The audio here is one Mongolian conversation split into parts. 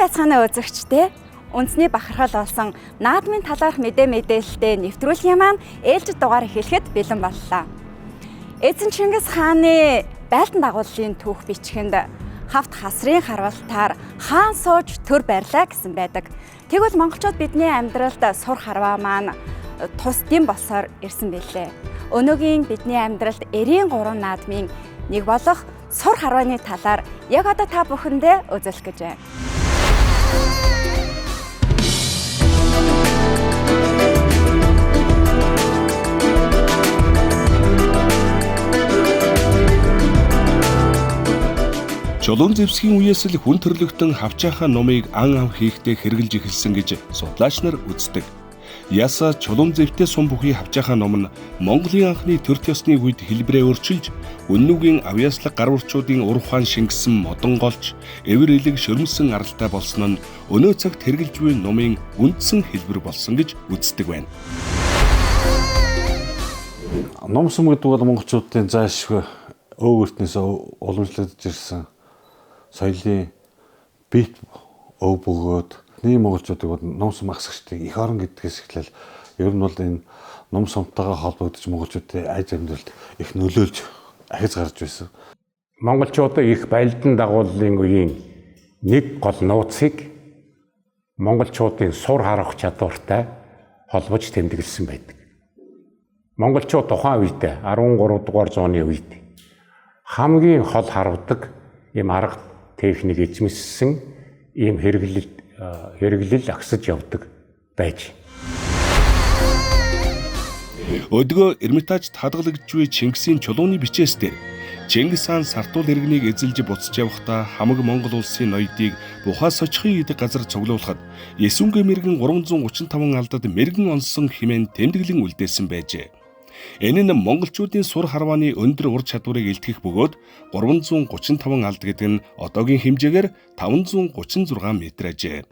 байцгааны үзэгчдээ үндэсний бахархал болсон наадмын талаарх мэдээлэлтэй нэвтрүүлгийн маань ээлжид дугаар эхлэхэд бэлэн боллоо. Эзэн Чингис хааны байлдан дагууллын түүх бичгэнд хавт хасрын харвалтаар хаан сууж төр барьлаа гэсэн байдаг. Тэгвэл монголчууд бидний амьдралд сур харваа маань тус дэм болсоор ирсэн билээ. Өнөөгийн бидний амьдралд 93 наадмын нэг болох сур харвааны талаар яг одоо та бүхэндээ үзүүлэх гэж байна. Чулуун зэвсгийн үеэс л хүн төрлөختөн хавчаахаа номыг ан ав хийхдээ хэрэгжилж эхэлсэн гэж судлаач нар үздэг. Яса чулуун зэвтэй сум бүхий хавчаахаа ном нь Монголын анхны төр төсны үед хэлбэрээ өөрчилж, Үннүгийн авьяаслаг гар урчуудын ур ухаан шингэсэн модон голч, эвэр элэг шөрмсөн аралтай болсон нь өнөө цагт хэрэгжилж буй номын үндсэн хэлбэр болсон гэж үздэг байна. Ном сум гэдэг бол монголчуудын заашгүй өвөртнөөс уламжлагдж ирсэн соёлын бит өв бөгөөд нийгэм монголчуудыг бол ном сум ахсагчдыг эх орон гэдгээс эхлээл ер нь бол энэ ном сумтайгаа холбогдож монголчуудын айж амьдралд их нөлөөлж ахиж гарч байсан. Монголчуудын их байлдан дагууллын үеийн нэг гол нууцыг монголчуудын сур харах чадвартай холбож тэмдэглэсэн байдаг. Монголчууд тухайн үед 13 дугаар зууны үед хамгийн хол харвдаг ийм арга техник эзэмссэн ийм хэрэглэл агсаж явдаг байж. Өдгөө Эрмитажд хадгалагдж буй Чингисийн чулууны бичээс дээр Чингис хаан Сартуул иргэнийг эзэлж буцаж явахдаа хамаг Монгол улсын ноёдыг бухаа сочхын идэг газар цуглуулахад Есүнгэ мэргэн 335 алдад мэргэн онсон хэмээн тэмдэглэн үлдээсэн байжээ. Энэ нь монголчуудын сур харвааны өндөр ур чадварыг илтгэх бөгөөд 335 алд гэдэг нь одоогийн хэмжээгээр 536 метр ажээ.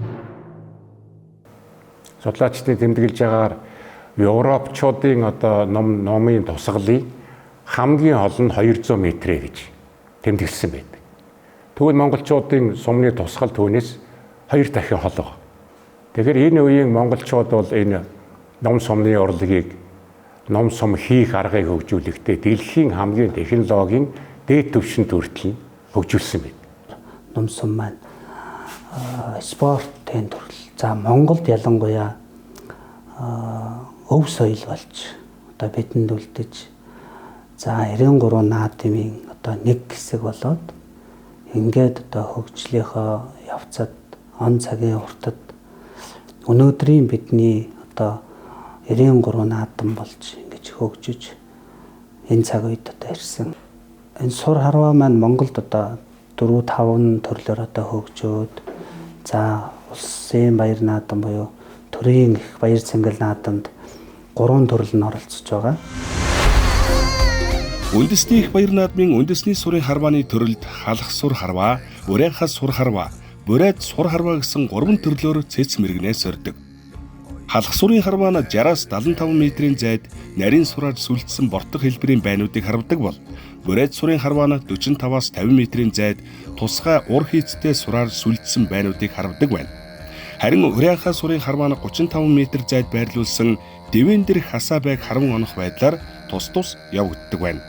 Судлаачдын тэмдэглэж байгаагаар Европчуудын номын тусгалыг хамгийн хол нь 200 метрэ гэж тэмдэглэсэн байдаг. Тэгвэл монголчуудын сумны тусгал түүнээс 2 дахин хол. Тэгэхээр энэ үеийн монголчууд бол энэ ном сумны урлагийг ном сум хийх аргыг хөгжүүлэхдээ дэлхийн хамгийн технологийн дээд түвшинд хүртэл хөгжүүлсэн байна. Ном сум маань спортын төрөл. За Монголд ялангуяа өв соёл болж бидэнд үлдэж 93 наадмын нэг хэсэг болоод ингээд хөгжлийнхөө явцад он цагийн уртад өнөөдрийн бидний 93 наадам болж ингэж хөгжиж энэ цаг үед ирсэн. Энэ сур харваа маань Монголд 4-5 төрлөөр хөгжөөд за улсын баяр наадам буюу төрийн их баяр цэнгэл наадамд 3 төрөл нь оролцож байгаа. Үндэсний их баяр наадмын үндэсний сурын харвааны төрөлд халах сур харваа, урайхас сур харваа, бурайд сур харваа гэсэн 3 төрлөөр цэц мэргнээс өрдөг. Халах сурын харваа нь 60-аас 75 метрийн зайд нарийн сураар сүлдсэн бортох хэлбэрийн байнуудыг харвдаг бол бурайд сурын харваа нь 45-аас 50 метрийн зайд тусгай ур хийцтэй сураар сүлдсэн байнуудыг харвдаг байна. Харин урайхаа сурын харваа нь 35 метр зайд байрлуулсан дэвэн дэрх хасаа байг харан онох байдлаар тус явагддаг байна.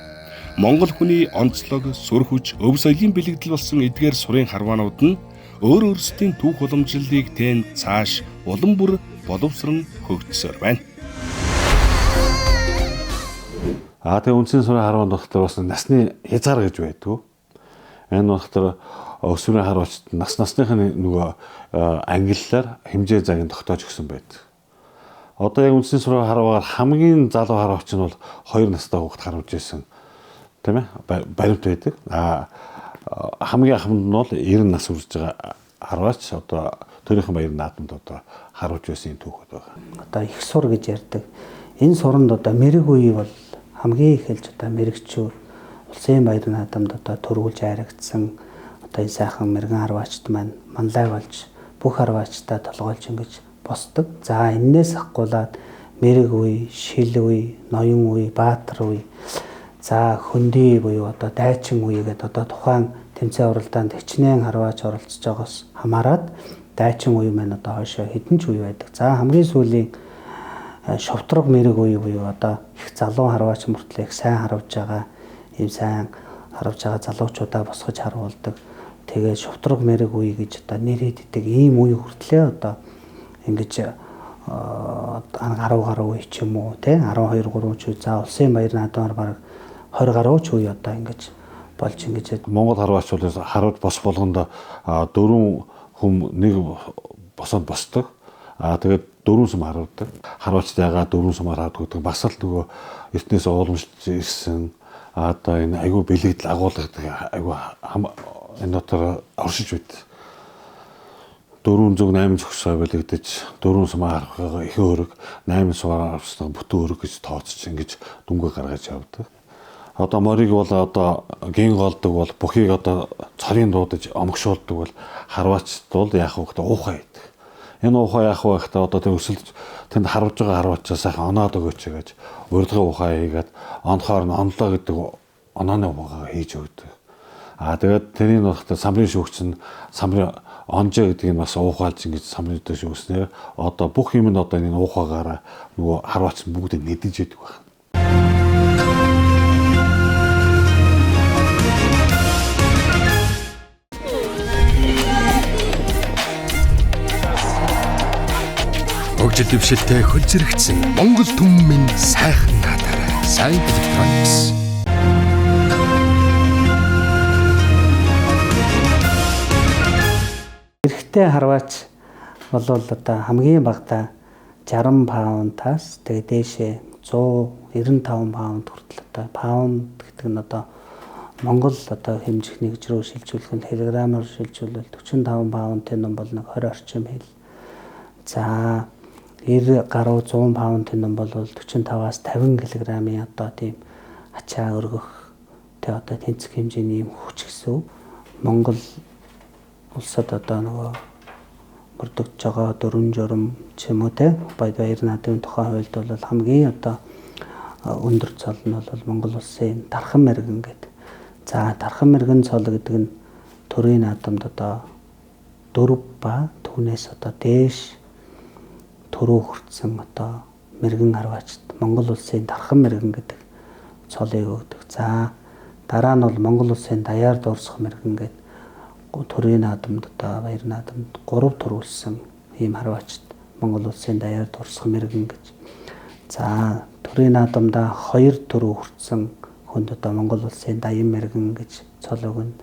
Монгол хүний онцлог, сүр хүч, өв соёлын бэлэгдэл болсон эдгээр сурын харваанууд нь өөр өөрсдийн түүх уламжлалыг тэн цааш улам бүр боловсрон хөгжсөөр байна. Тэгээ үндсэн сурын харваанд болохоор бас насны хязгаар гэж байдгүй. Энэ болохоор өсвөрийн харваачд насныхын нөгөө ангиллаар хэмжээ загийн тогтоож өгсөн байдаг. Одоо яг үндсэн сурын харваагаар хамгийн залуу харваач нь бол 2 настай хүүхэд харуулж ирсэн. Тийм ээ? Баримт байдаг. Хамгийн ахмад нь бол 90 нас хүрэж байгаа харваач төрийнхэн баяр наадамд харуулж байсан түүхэд байгаа. Их сур гэж ярьдаг. Энэ суранд мэрэг үе бол хамгийн ихэлж мэрэгчүүд улсын баяр наадамд төрүүлж харагдсан энэ сайхан мэрэгэн харваачд маань манлай болж бүх харваачтай толгойлж ингэж босдог. За энээс ахгуулаад мэрэг үе, шил үе, ноён үе, баатар үе, за хөндөй буюу дайчин үе гэдэг тухайн тэмцээн уралдаанд хичнээн харваач оролцож байгаас хамаарат дайчин үе маань одоо хойшоо хэдэн ч үе байдаг. За хамгийн сүүлийн шовтрог мэрэг үе буюу одоо их залуу харваач мөртлөө их сайн харавж байгаа ийм сайн харавж байгаа залуучуудаа босгож харуулдаг. Тэгээд шовтрог мэрэг үе гэж одоо нэр хийдэг ийм үе хүртлээ одоо ингэж 10 гаруй үе ч юм уу тий 12 3 ч үе за улсын баяр наадмаар баг 20 гаруй ч үе одоо ингэж болж ингэж Монгол харваач бол харуулж босох болгонд 4 хүм нэг босоод босдог. Тэгээд 4 сум харуулдаг. Харваачтай ягаад 4 сумаар хаадаг гэдэг бас л нөгөө эртнээс уулмж ирсэн одоо энэ айгүй бэлэгдэл агуулгадаг айгүй энэ дотор оршиж байд. 408 зөвсөө бэлэгдэж 4 сумаар харахгаа их өрөг 8 сумаар авсан бүтэн өрөг гэж тооцож ингэж дүнгээ гаргаж явдаг. Одоо морийг бол одоо ген голдог бол бүхийг одоо цорын дуудаж омгшуулдаг бол харваачд бол яах вэ гэдэг уухай байдаг. Энэ уухай яах вэ гэхдээ одоо тэг өсөлж тэнд харуулж байгаа харваачаа сайхан оноод өгөөч гэж урилгын ухаа хийгээд онохоор нь онлоо гэдэг онооны ухаагаа хийж өгдөг. Тэгээд тэрний нөхөд самрын шүүгч нь самрын онжоо гэдэг нь бас уухайлж ингэж самрын дээр шүүгснээр одоо бүх юм нь одоо энэ уухаагаараа нөгөө харваач бүгд нэдэж идэг байна. Хөгжил дэвшилтэй хөл зэрэгцсэн Монгол түмэн сайхан наадаарай. Сайн Electronics. Эрэгтэй харваач бол одоо хамгийн багадаа 60 паунтаас тэгээ дээшээ 195 паунд хүртэл одоо паунд гэдэг нь одоо Монгол одоо хэмжихний рүү шилжүүлэх нь килограммаар шилжүүлвэл 45 паунтын ном бол нэг 20 орчим хэл. За 90 гаруй 100 паунтын ном бол 45-аас 50 кг-ийн одоо тийм ачаа өргөх тэ одоо тэнцэх хэмжээний юм хүч гэсэн. Монгол улсад одоо нөгөө бүрдэгдэж байгаа дөрвөн журам ч юм уу те баяр наадмын тухай хуульд бол хамгийн одоо өндөр цол нь бол Монгол улсын дархан мэргэн гэдэг. За дархан мэргэн цол гэдэг нь төрийн наадамд одоо 4 ба түүнээс одоо дээш төрөө хүртсэн одоо мэргэн харваачд Монгол улсын дархан мэргэн гэдэг цолыг өгдөг. За дараа нь бол Монгол улсын даяар дуурсах мэргэн гэдэг төрийн наадамд одоо баяр наадамд 3 төрүүлсэн ийм харваачд Монгол улсын даяар дуурсах мэргэн гэж. За төрийн наадамдаа 2 төрөө хүртсэн хүнд одоо Монгол улсын даян мэргэн гэж цол өгнө.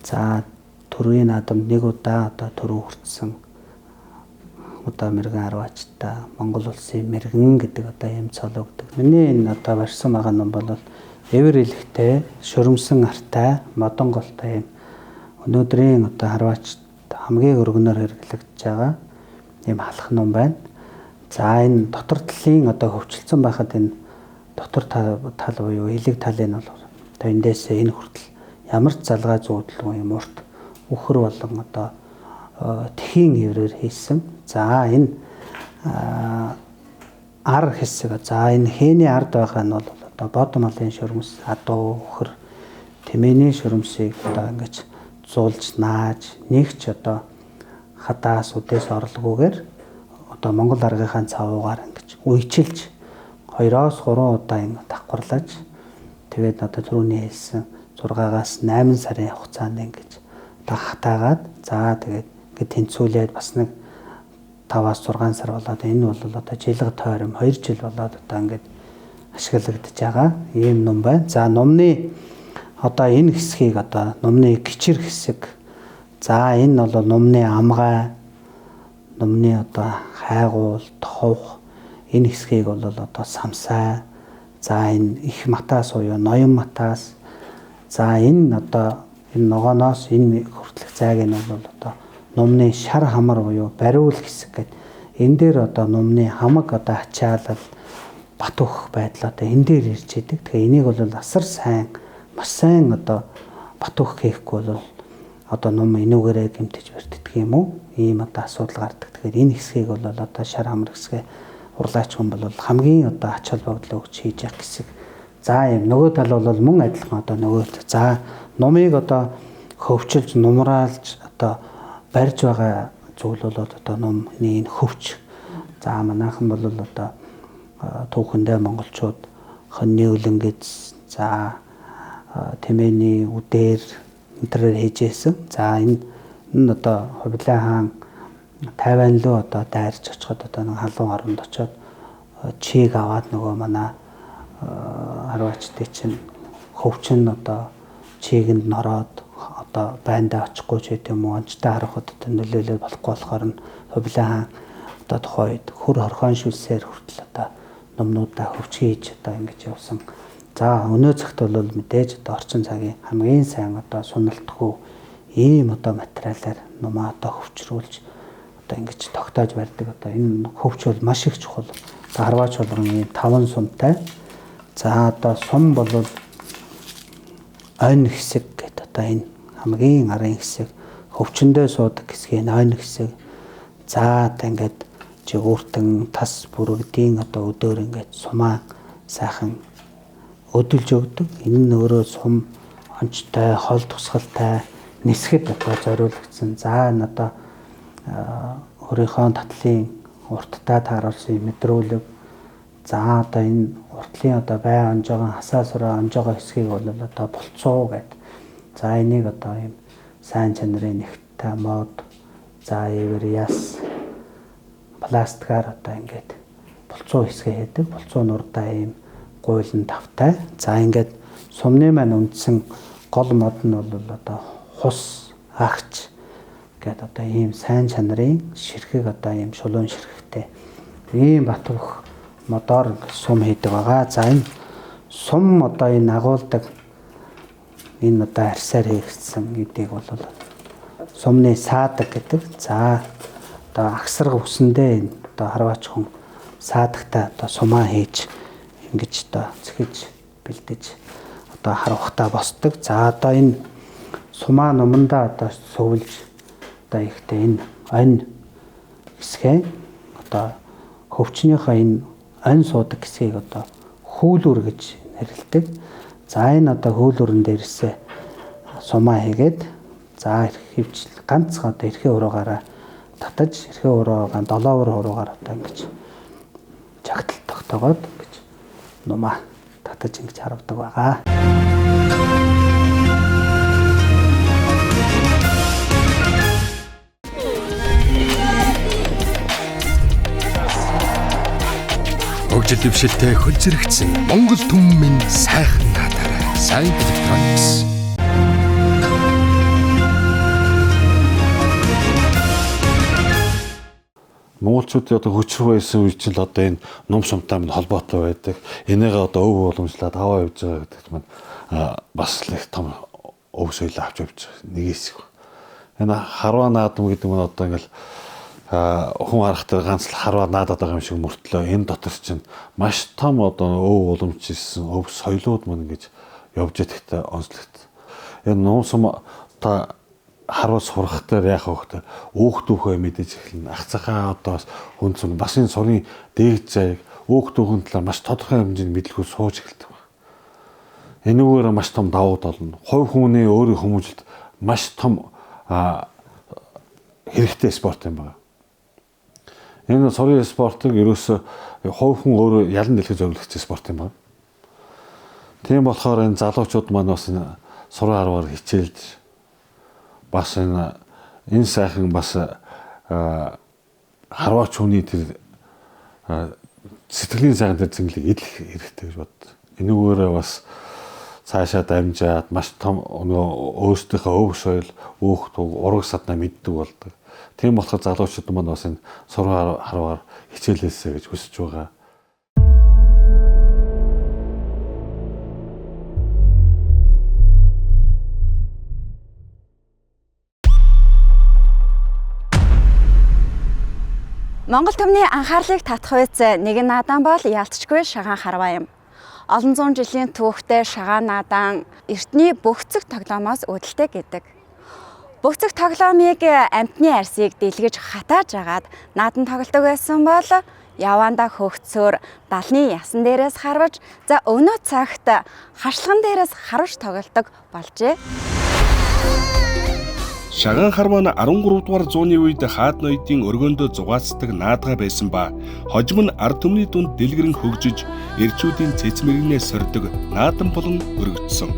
За төрийн наадамд 1 удаа одоо төрөө хүртсэн одоо мэргэн харваачдаа Монгол улсын мэргэн гэдэг одоо ийм цол өгдөг. Миний энэ одоо барьсан байгаа ном бол эвэр илэгтэй, шөрөмсөн артай, модон голтой юм өнөөдрийн одоо харваачд хамгийн өргөнөөр хэрэглэгдэж байгаа ийм халах ном байна. За энэ дотор талын одоо хөвчлөлтсөн байхад энэ дотор тал буюу элэг талын бол одоо эндээс энэ хүртэл ямар ч залгаа зүүдэлгүй юм урт үхэр болон одоо тхийн эврээр хийсэн. За энэ ар хэсэг за энэ хээний ард байгаа нь бол одоо бодом малын шөрөмс адуу үхэр тэмээний шөрөмсийг одоо ингэж зуулж нааж нэгч одоо хадаас үдээс орлоггүйгээр одоо Монгол аргийнхаа цавуугаар ингэж үйчилж 2-3 удаа ингэ давхарлаж тэгээд одоо түрүүний хэлсэн 6-аас 8 сарын хугацаанд ингэж одоо хатаагаад за тэгээд ингэ тэнцүүлээд бас нэг 5-аас 6 сар болоод энэ бол одоо жилиг тойром 2 жил болоод одоо ингэ ашиглагдаж байгаа ийм ном байна. За номны одоо энэ хэсгийг одоо номны гिचэр хэсэг. За энэ бол номны амгай, номны одоо хайгуул, товх энэ хэсгийг бол одоо самсай. За энэ их матаас буюу ноён матаас. За энэ одоо энэ ногооноос энэ хүртэлх зайг нь бол одоо номны шар хамар буюу бариул хэсэг гэдэг. Энэ дээр одоо номны хамаг одоо ачаалал бат өгөх байдал одоо энэ дээр ирж идэг. Тэгэхээр энийг бол асар сайн маш сайн одоо бат өгөх хийхгүй бол одоо ном энүүгээрээ гэмтэж бэртдэг юм уу? Ийм одоо асуудал гардаг. Тэгэхээр энэ хэсгийг бол одоо шар хамар хэсгээ урлаач хүн бол хамгийн одоо ач холбогдол өгч хийж явах хэсэг. За ийм нөгөө тал бол мөн адилхан одоо нөгөө. За номыг одоо хөвчилж, нумраалж одоо барьж байгаа зүйл бол одоо номны энэ хөвч. За манайхан бол одоо түүхэндээ монголчууд хоньны үлэнгэц за тэмээний үдээр энтрээр хийжсэн. За энэ одоо Хувлаа хаан Тайван руу одоо дайрч очиход одоо нэг халуун оронд очиод чийг аваад нөгөө манай харваачдын чинь хөвчин одоо чигэнд нороод одоо байндаа очихгүй ч гэдэм юм уу онцтой харахад одоо нөлөөлөл болохгүй болохоор нь Хувлаа хаан одоо тухайд хөр хорхон шүлсээр хүртэл одоо номнуудаа хөвчгийж одоо ингэж явсан. За өнөө цагт бол мэдээж одоо орчин цагийн хамгийн сайн одоо суналтгүй ийм одоо материалаар номоо одоо хөвчрүүлж одоо ингэж тогтоож барьдаг. Одоо энэ хөвч бол маш их чухал. Харваач болгоны 5 сумтай. За одоо сум бол ойн хэсэг гэдэг одоо энэ хамгийн арын хэсэг хөвчөндөө суудаг хэсгийн ойн хэсэг. За одоо ингээд жигүүртэн тас бүрэгдийн одоо өдөр ингээд сумаа сайхан өдөлж өгдөг. Энэ нь өөрөө сум онцтой, хол тусгалтай нисгэд одоо зориулагдсан. За энэ одоо өөрийнхөө татлын урттай тааруулсан мэдрүүлэг. За одоо энэ уртлын одоо бай онжоогоо хасаа сураа онжоогоо хэсгийг бол одоо болцоо гэдэг. За энийг одоо ийм сайн чанарын нэгттэй мод за эвэр яс пластикаар одоо ингээд болцоо хэсгээ хийдэг. Болцоо нурдаа ийм гуйлан тавтай. За ингээд сумны маань үндсэн гол мод нь бол одоо хус агч гэдэг одоо ийм сайн чанарын ширхэг одоо ийм шулуун ширхэгтэй ийм батбөх модоор сум хийдэг байгаа. За энэ сум одоо энэ агуулдаг энэ одоо арьсаар хийгдсэн гэдгийг бол сумны саадаг гэдэг. За одоо агсарга үсэндээ энэ одоо харваач хүн саадагтай одоо сумаа хийж ингэж одоо цэхэж бэлдэж одоо харавхтаа босдог. За одоо энэ сумаа номондоо одоо сувлж одоо ихтэй энэ ань хэсгээ одоо хөвчнийхээ энэ ань суудаг хэсгийг одоо хүүлүр гэж нэрлэдэг. За энэ одоо хүүлүрэн дээрсээ сумаа хийгээд за хөвч ганцхан одоо эрхээ уруугаараа татаж эрхээ уруугаа 7 уруугаар одоо ингэж чагтал тогтоогоод ингэж нумаа татаж ингэж харавдаг байгаа. Хөгжил дэвшилтэй хөл зэрэгцэн Монгол түмэн сайхан наадаарай. Сайн Electronics. Монголчуудын одоо хөчрөө байсан үе чинь одоо энэ ном сумтай минь холбоотой байдаг. Энийгээ одоо өв уламжлаад аваа явж байгаа гэдэг маань бас их том өв соёл авч явж байгаа нэг хэсэг. Энэ харваа наадам гэдэг нь одоо ингээл хүн харахтаа ганц л харваа наадаад байгаа юм шиг мөртлөө энэ дотор чинь маш том одоо өв уламжлсан өв соёлууд маань ингэж явж идэгтэй онцлогт. Энэ ном сум та харваа сурах дээр яах вэ гэхээр өөхтөөхөө мэдээж эхэлнэ. Ах цахаа одоо хүнцэн бас энэ сурын дээг зайг өөхтөөхөн талаар маш тодорхой хэмжээний мэдлэгүүд сууж эхэлдэг байна. Энэгээр маш том давуу тал нь хувь хүний өөрийн хүмүүжлд маш том хэрэгтэй спорт юм байна. Энэ сурын спортыг ерөөсөө хувь хүн өөрөө ялан дэлгэж зөвлөгдсөн спорт юм байна. Тийм болохоор энэ залуучууд маань бас энэ сурын харваар хичээлж бас энэ сайхан бас харваач хүний тэр сэтгэлийн сайхан тэр зинглийг идэх хэрэгтэй гэж бод. Энэгээр бас цаашаа дамжаад маш том өөрсдийнхөө өв соёл, өөх туг, ураг саднаа мэддэг болдог. Тийм болохоор залуучууд маань бас энэ сурын харваар хичээлээсэй гэж хүсэж байгаа. Монгол түмний анхаарлыг татах үйц нэгэн наадан бол яалтчгүй шагаан харваа юм. Олон зуун жилийн түүхтэй шагаан наадан эртний бөхцөг тоглоомоос үүдэлтэй гэдэг. Бөхцөг тоглоомыг амьтны арсыг дэлгэж хатааж агаад наадан тоглодог байсан бол яваандаа хөгцөөр далны ясан дээрээс харваж за өнөө цагт хашлаган дээрээс харуулж тоглодог болжээ. Шагаан харваа нь 13 дугаар зууны үед хаад ноёдын өргөндөө зугаацдаг наадга байсан ба хожим нь ард түмний дунд дэлгэрэн хөгжиж эрчүүдийн цэц мэрэгнээ сордог наадан болон өргөжсөн.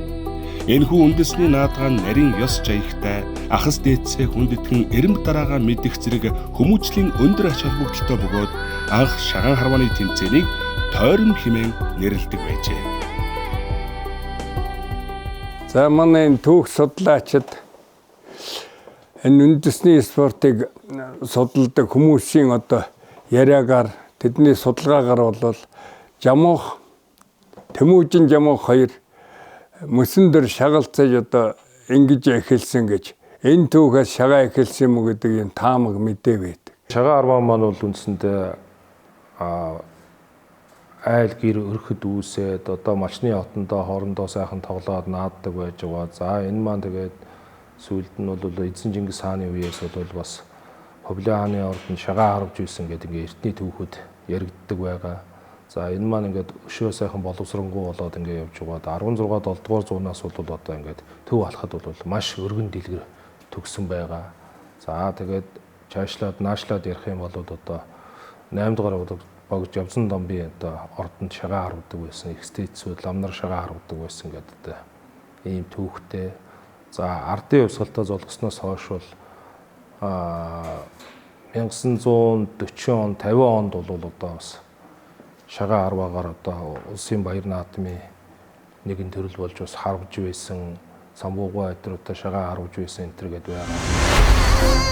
Энэхүү үндэсний наадга нь нарийн ёс жаягтай ахас дээдсээ хүндэтгэн эрэмб дараагаа мэдэх зэрэг хүмүүжлийн өндөр ач холбогдолтой бөгөөд анх Шагаан харвааны тэмцээнийг тойрон хэмээн нэрлэдэг байжээ. За манай түүх судлаачид энэ үндэсний спортыг судалдаг хүмүүсийн одоо яриагаар тэдний судалгаагаар бол Жамуух Тэмүүжин Жамуух хоёр мөсөн дөр шагалцаж одоо ингэж эхэлсэн гэж энэ түүхээс шагаа эхэлсэн юм гэдэг юм таамаг мэдээ байдаг. Шагаан харваа маань бол үндсэндээ айл гэр өрхөд үүсээд одоо малчны хотондоо хоорондоо сайхан тоглоод нааддаг байж байгаа. За энэ маань тэгээд сүүлд нь бол эзэн Чингис хааны үеэс бол бас Ховлын хааны ордонд шагаан харвж үйсэн гэдэг ингээ эртний түүхүүд яригддаг байгаа. За энэ маань ингээд өшөө сайхан боловсронгуй болоод ингээ явж байгаа. 16-7 дугаар зуунаас бол одоо ингээд төв алхад бол маш өргөн дэлгэр төгсөн байгаа. За тэгээд наашлаад ярих юм бол одоо 8 дугаар богж явсан домби одоо ордонд шагаан харвдаг байсан. Экстицүүд ламнар шагаан харвдаг байсан гэдэг ийм түүхтэй. За ардын хувьсгалтай золгосноос хойш бол 1940 он 50 онд бол одоо бас шагаан харваагаар одоо улсын баяр наадмын нэгэн төрөл болж бас харвж байсан. Самбуугай өдрөдөө шагаан харвж байсан энэ төр гэдэг байгаа.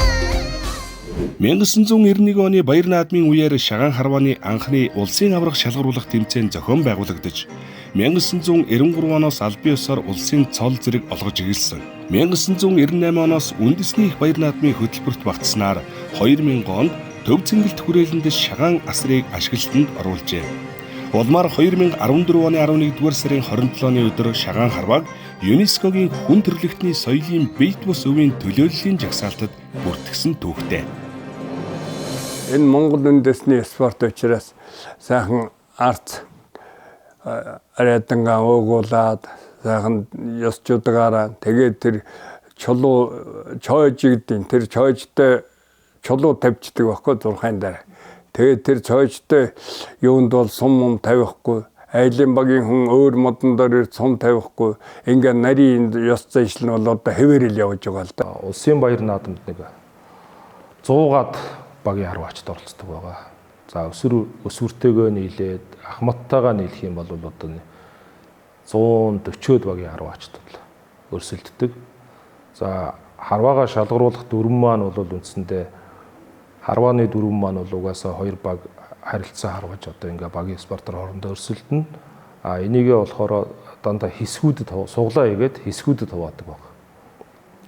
1991 оны баяр наадмын үеэр Шагаан харвааны анхны улсын аврах шалгаруулах тэмцээн зохион байгуулагдаж 1993 оноос аль бие ёсоор улсын цол зэрэг олгож ирсэн. 1998 оноос үндэсний их баяр наадмын хөтөлбөрт багтснаар 2000 онд төв цэнгэлт хүрээлэнд шагаан асрыг ашиглалтанд оруулжээ. Улмаар 2014 оны 11-р сарын 27-ны өдөр Шагаан харвааг ЮНЕСКОгийн хүн төрөлхтний соёлын бие бус өвийн төлөөллийн жагсаалтад бүртгэсэн түүхтэй. Энэ Монгол үндэсний спорт учраас сайхан арц арайдангаа уугуулад сайхан ёсчуудаараа тэгээд тэр чойж гэдэг тэр чойжтой чулуу тавьчихдаг байхгүй зурхайн дараа. Тэгээд тэр чойжтой юунд бол сум тавихгүй, айлын багийн хүн өөр модон дээр сум тавихгүй, ингээ нарийн ёс заншил нь бол одоо хэвээрэл явж байгаа л да. Улсын баяр наадамд нэг 100-аад багийн харваачд оролцдог байгаа. За өсвөртэйгөө нийлээд ахмадтайгаа нийлэх юм бол одоо 140-од багийн харваачд өрсөлддөг. За харваагаа шалгаруулах дүрм маань бол үндсэндээ харвааны дүрм маань бол угаасаа 2 баг харилцаа харваж одоо ингээ багийн спортоор хоорондоо өрсөлдөнө. Энийгээ болохоор дандаа хэсгүүдэд суглаа игээд хэсгүүдэд хуваадаг баг.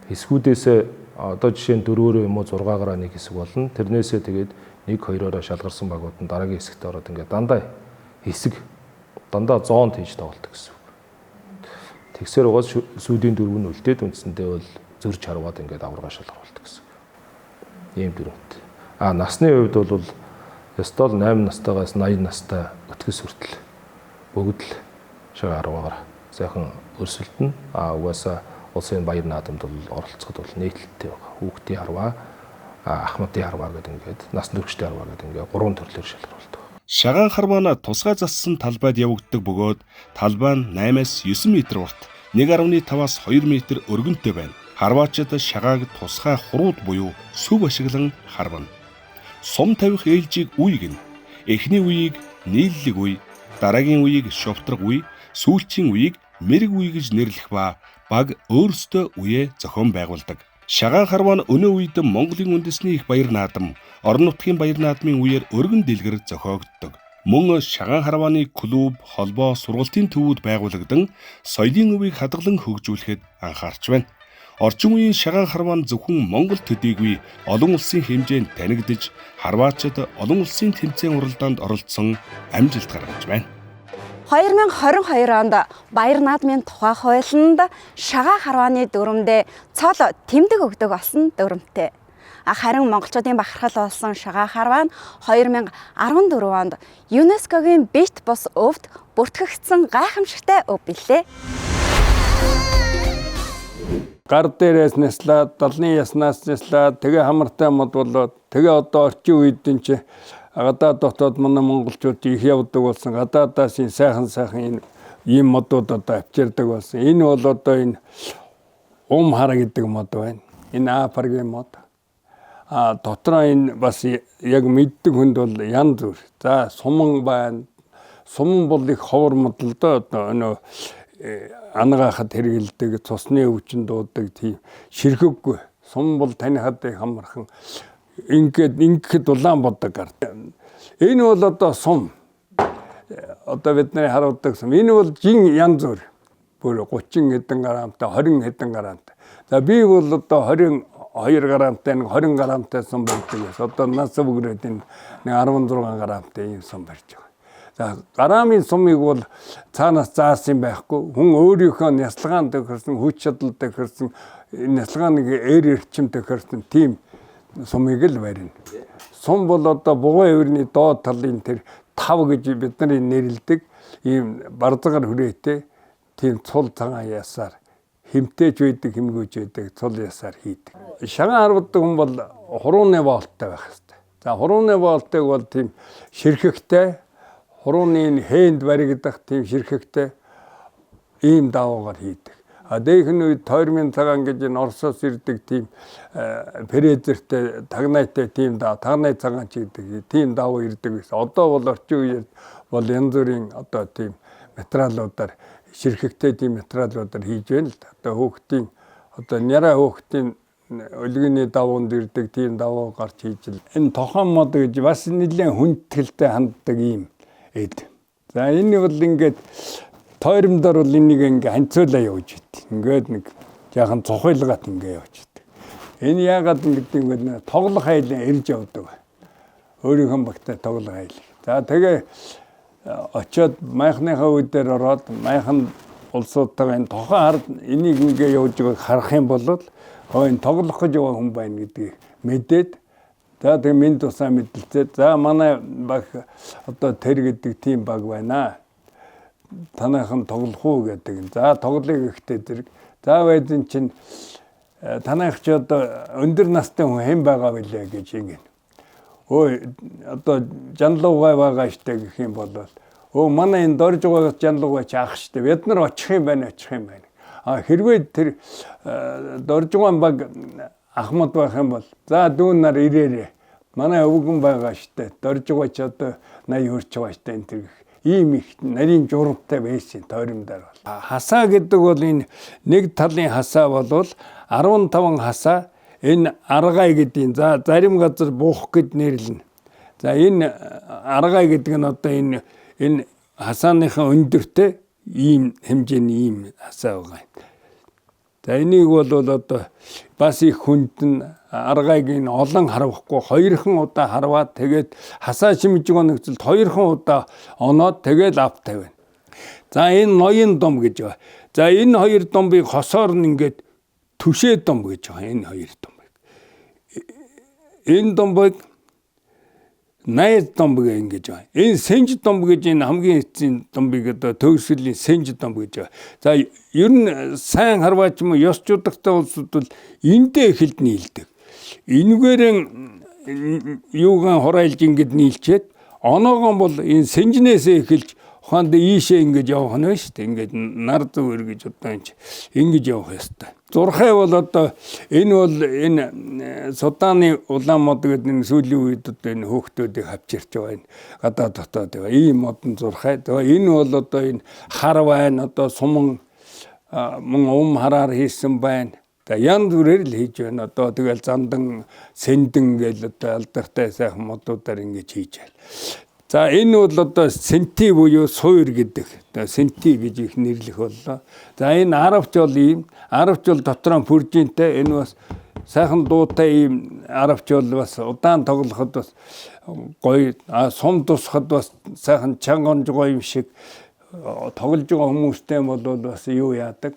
Хэсгүүдээс одоо жишээ нь 4-өөр юм уу 6-аараа нэг хэсэг болно. Тэрнээсээ тэгээд 1-2-ороо шалгарсан багууд нь дараагийн хэсэгт ороод ингээ дандаа хэсэг дандаа зоонд хийж тоглолдог гэсэн. Тэгсээр угаас сүүдийн дөрөв нь үлдээд үндсэндээ бол зөрж харваад ингээ даваргаа шалгаруулдаг гэсэн. Ийм дөрөвт. Насны хувьд бол ёстол 8 настайгаас 80 настай өтгөс хүртэл бүгд л шагаан харваагаар сайхан өрсөлдөнө. Угаасаа улсын баяр наадамд бол оролцоход бол нийтлэлтэй байгаа. Хүүхдийн харваа, ахмадын харваа гэдэг ингээд нас дөрвчтэй харваа гэдэг ингээд 3 төрлөөр шалгаруулдаг. Шагаан харваана тусгай зассан талбайд явагддаг бөгөөд талбай нь 8-9 м урт, 1.5-аас 2 м өргөнтэй байна. Харваачид шагааг тусгай хурууд буюу сүв ашиглан харвана. Сум тавих ээлжийг үе гэнэ. Эхний үеийг нийллэг үе, дараагийн үеийг шовтрог үе, сүүлчийн үеийг мэрэг үе гэж нэрлэх ба баг өөрсдөө үеэ зохион байгуулдаг. Шагаан харваа нь өнөө үед Монголын үндэсний их баяр наадам, орон нутгийн баяр наадмын үеэр өргөн дэлгэр зохиогддог. Мөн Шагаан харвааны клуб, холбоо, сургалтын төвүүд байгуулагдан соёлын өвийг хадгалан хөгжүүлэхэд анхаарч байна. Орчин үеийн Шагаан харваа нь зөвхөн Монгол төдийгүй олон улсын хэмжээнд танигдж, харваачид олон улсын тэмцээн уралдаанд оролцсон амжилт гаргаж байна. 2022 онд баяр наадмын тухай хуулинд Шагаан харвааны дүрмдээ цол тэмдэг өгдөг болсон дүрмтэй. Харин монголчуудын бахархал болсон Шагаан харваа нь 2014 онд ЮНЕСКОгийн бит бус өвд бүртгэгдсэн гайхамшигтай өв билээ. Гар дээрээс няслаад, далны яснаас няслаад, тэгээ хамартай мод болоод, тэгээ одоо орчин үед энэ чи гадаад дотоод манай монголчууд их явдаг болсон. Гадаадаас энэ сайхан ийм модууд одоо авчирдаг болсон. Энэ бол одоо энэ хар гэдэг мод байна. Энэ апаргийн мод. Дотроо энэ бас яг мэддэг хүнд бол янз бүр. За суман байна. Суман бол их ховор мод л доо одоо нөө ангахад хэрэгэлдэг, цусны өвчин дуудаг тийм ширхэггүй. Сум бол танихад их хамархан ингээд Улаанбаатар гарт. Энэ бол одоо сум. Одоо бидний харуудаг сум. Энэ бол жин янз бүр. Бүр 30 хэдэн грамтай, 20 хэдэн грамтай. За би бол одоо 22 грамтай, 20 грамтай сум барьдаг. Одоо нас бүгрээд энэ 16 грамтай ийм сум барьж байгаа. За грамын сумыг бол цаанаас заасан байхгүй. Хүн өөрийнхөө няслагаан тохирсон, хүч чадал тохирсон, няслагааныг эрчим тохирсон тийм сумыг л барина. Сум бол одоо бугай өрний доод талын тэр тав гэж бидний нэрлэдэг ийм барзгаар хүрээтэй тийм цул цагаан ясаар хэмтэж байдаг, хэмгүүж байдаг цул ясаар хийдэг. Шагаан харвдаг хүн бол хурууны боолттой байх хэрэгтэй. За хурууны боолтыг бол тийм ширхэгтэй хурууны хээнд баригдах тийм ширхэгтэй ийм даваагаар хийдэг. Дээхэн үед тойрмын цагаан гэж энэ Оросоос ирдэг тийм фрезертэй тагнайтай тийм тагнай цагаан ч гэдэг тийм даваа ирдэг гэсэн. Одоо бол орчин үеэр бол янз бүрийн одоо тийм материалуудаар ширхэгтэй тийм материалуудаар хийж байна л да. Одоо хөөхтийн одоо няраа хөөхтийн өлгөний давуунд ирдэг тийм даваа гарч хийж л. Энэ тохон мод гэж бас нэлээд хүндэтгэлтэй ханддаг ийм эд. За энэ бол ингээд тойромдор бол энийг ингээ ханцуулаа явж идэв. Ингээд нэг яахан цохилгаат ингээ явж идэв. Энэ яагаад ингэдэг юм бэ? Тоглох хайлан ирж явдаг. Өөрийнхөө багтаа тоглох хайл. За тэгээ очиод майхныхаа үе дээр ороод майхан улсуудтайгаа энэ тохон хард энийг ингээ явж байгааг харах юм бол энэ тоглох гэж байгаа хүн байна гэдгийг мэдээд за тэгээ минь тусаа мэдлцээ. За манай баг одоо тэр гэдэг тийм баг байна. Танайхан тоглох уу гэдэг. За тоглоё гэхдээ зэрэг. За байдэн чинь танайх ч одоо өндөр настай хүн хэн байгаа билээ гэж ингэ. Өө одоо жанлуугай байгаа штэ гэх юм бол манай энэ дорж байгаа жанлуугай ч ах штэ. Бид нар очих юм байна. Хэрвээ тэр дорж байгаа баг ахмад байх юм бол за дүүн нар ирээрээ. Манай өвгөн байгаа штэ. Дорж байгаа ч одоо 80 хүрч байгаа штэ энэ тэр ийм их нарийн журамтай байсан тойромдор бол. Хасаа гэдэг бол энэ нэг талын хасаа бол 15 хасаа энэ аргай гэдэг. За зарим газар буух гэд нэрлэнэ. За энэ аргай гэдэг нь одоо энэ хасааныхаа өндөртэй ийм хэмжээний ийм хасаа байгаа. За энийг бол одоо бас их хүндэн аргайг энэ олон харвахгүй хоёрхан удаа харваад тэгээд хасаа шимж байгаа нөхцөлд хоёрхан удаа оноод тэгээд ав тавина. За энэ ноён дом гэж байгаа. За энэ хоёр домбыг хосоор нь ингээд түшээ дом гэж байгаа. Энэ хоёр домбыг. Энэ домбыг найз домбыг ингэж байгаа. Энэ сэнж домб гэж энэ хамгийн эцсийн домбыг одоо төгсгөлийн сэнж домб гэж байгаа. За ер нь сайн харваач юм ёс чудагтай улсууд бол эндээ эхэлд нийлдэг. Энүүгээрэн юугаан хураилж ингэж нийлчээд оноогон бол энэ сэнжнээсээ эхэлж ухаанд ийшээ ингэж явах нь шүү дээ. Ингэж нар зүгээр гэж одоо ингэж явах ёстой. Зурхай бол одоо энэ бол энэ Суданы Улаанмод гэдэг энэ сүүлийн үед одоо энэ хөөхтүүдийг хавчирч байгаа энэ гадаа дотоод байгаа. Ийм модон зурхай. Тэгээ энэ бол одоо энэ хар байна. Одоо суман мөн хараар хийсэн байна. Тэгээ янз бүрээр л хийж байна. Одоо тэгэл зандан сэндэн гэл одоо алдартай сайхан модуудаар ингэж хийж байна. За энэ бол одоо сенти буюу суур гэдэг. Сенти гэж их нэрлэх боллоо. За энэ аравч бол ийм. Аравч бол дотроо пүржинтэй. Энэ бас сайхан дуутай ийм аравч бол бас удаан тоглоход бас гоё. Сум тусахад бас сайхан чангонж гоё юм шиг тоглож байгаа хүмүүстэй бол бас юу яадаг.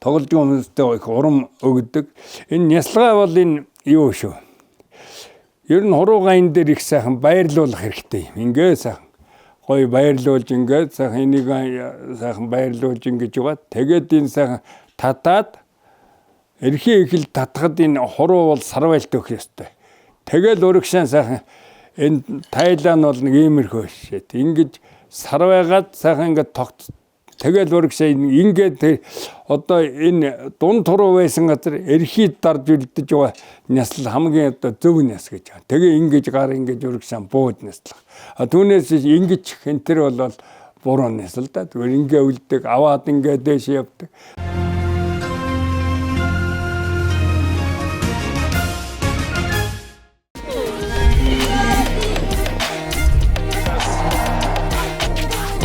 Тоглож байгаа хүмүүстэй их урам өгдөг. Энэ няслагаа бол энэ юу шүү. Ер нь хуруугаа энэ дээр их сайхан баярлуулах хэрэгтэй юм. Ингээ сайхан гоё баярлуулж ингээд сайхан энийг сайхан баярлуулж ингэж байгаа. Тэгээд энэ сайхан татаад Эрхийн эхэл татхад энэ хуруу бол сарвайлт өгөх ёстой. Тэгэл урагшаа сайхан энэ Тайланд бол нэг иймэрхүү шээ. Ингэж сарвайгаад сайхан ингээд тэгэл урагшаа ингээд одоо энэ дунд туруу байсан газар эрхийд дарж үлдэж байгаа няслал хамгийн одоо зөв няс гэж байна. Тэгээ ингэж гар ингэж урагшаа бууд няслах. Түүнээс ингэж хэнтэр бол буруу няслал да. Тэгвэл ингээ үлдэг аваад ингээ дэш явдаг.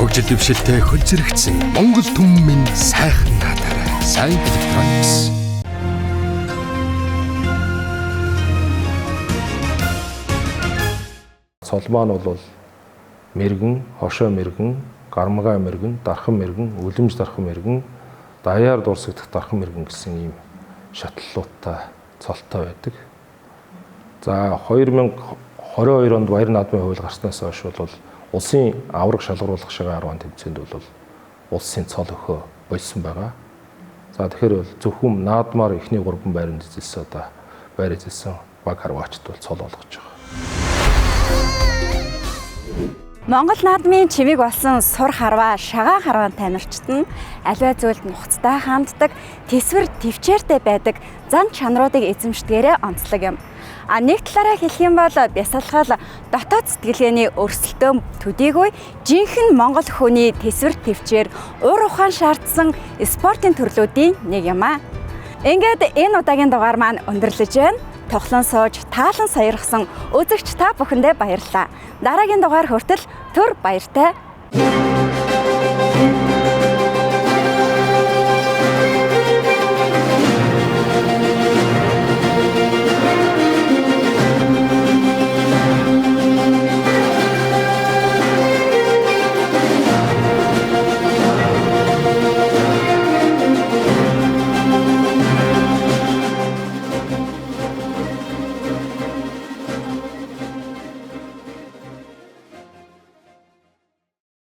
Хөгжил дэвшилтэй хөл зэрэгцсэн Монгол түмэн сайхан наадаарай. Сайн Electronics. Цолмоо нь бол мэргэн, хошоо мэргэн, гармгаа мэргэн, дархан мэргэн, үлэмж дархан мэргэн, даяар дурсагдах дархан мэргэн гэсэн ийм шатлалуудтай цолтой байдаг. За 2022 онд Баяр наадмын хууль гарснаас хойш бол улсын авраг шалгаруулах шигээ 10 тэмцээнд бол улсын цол өхөө болсон байгаа. За тэгэхээр бол зөвхөн наадмаар эхний 3 байранд эзэлсэн одоо байр эзэлсэн баг харваачд бол цол олгож байгаа. Монгол наадмын чимэг болсон сур харваа, шагаан харваан тамирчид нь аливаа зүйлд нухацтай ханддаг, тэсвэр төвчээртэй байдаг зан чанаруудыг эзэмшдгээрээ онцлог юм. Нэг талаараа хэлэх юм бол бясалгал дотоод сэтгэлгээний өрсөлдөөн төдийгүй жинхэнэ монгол хүний тэсвэр төвчээр уур ухаан шаардсан спортын төрлүүдийн нэг юм аа. Ингээд энэ удаагийн дугаар маань өндөрлөж байна. Тоглон сууж, таалан саярхсан үзэгч та бүхэндээ баярлалаа. Дараагийн дугаар хүртэл түр баяртай.